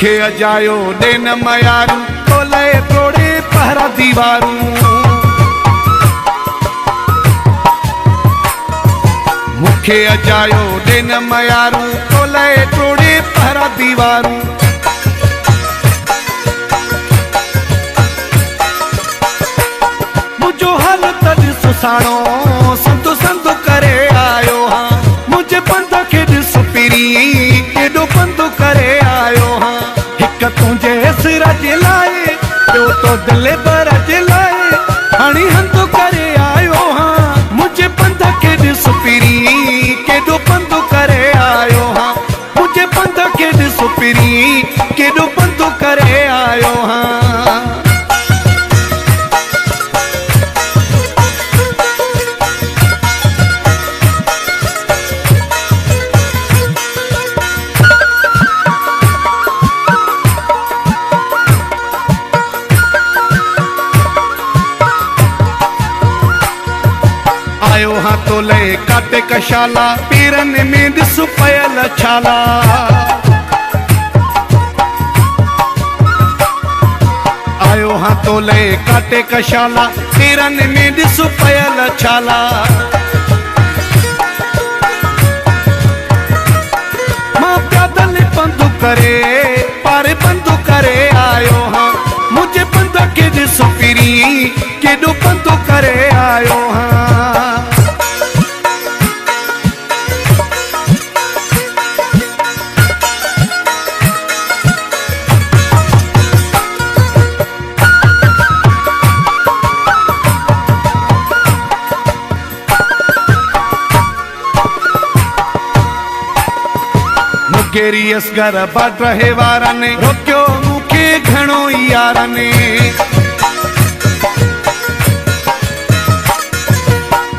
मुखे अजायो देन मयारू तोले तोड़े पहरा दीवारू मुखे अजायो देन मयारू तोले तोड़े पहरा दीवारू मुझो हाल तद सुसाणो संतो संतो करे आयो हाँ मुझे पंध के दिस पिरी केडो पंध करे आयो हाँ हिक तुझे सिर जिलाए तो दिल पर जिलाए हणी हंधो करे आयो हाँ मुझे पंध के दिस पिरी केडो पंध करे आयो हाँ मुझे पंध के दिस पिरी केडो पंध करे आयो हाँ आयो हाँ तो ले काटे कशाला पीरन में दिस पयल छाला आयो हाँ तो ले काटे कशाला पीरन में दिस पयल छाला माँ प्यादल पंधु करे पारे पंधु करे आयो हाँ मुझे पंध के दिस पिरी केडो पंधु करे आयो हाँ मुकेरी असगर बाट रहे वारा ने रोक्यो मुखे घणो यार ने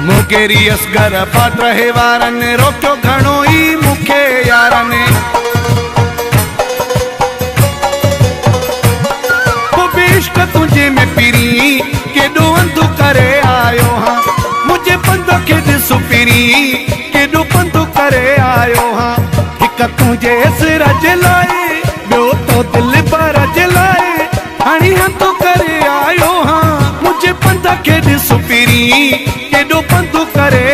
मुकेरी असगर बाट रहे वारा ने रोक्यो घणो ही मुखे यार ने वो बेश्क तुझे में पिरी केडो अंधु करे आयो हाँ मुझे पंध के दिस पिरी केडो पंध करे आयो हाँ तुझे सिर जलाए ॿियो तो दिल पर जलाए हाणी हंधो करे आयो हाँ मुझे पंध के ॾिस पिरी केॾो पंधु करे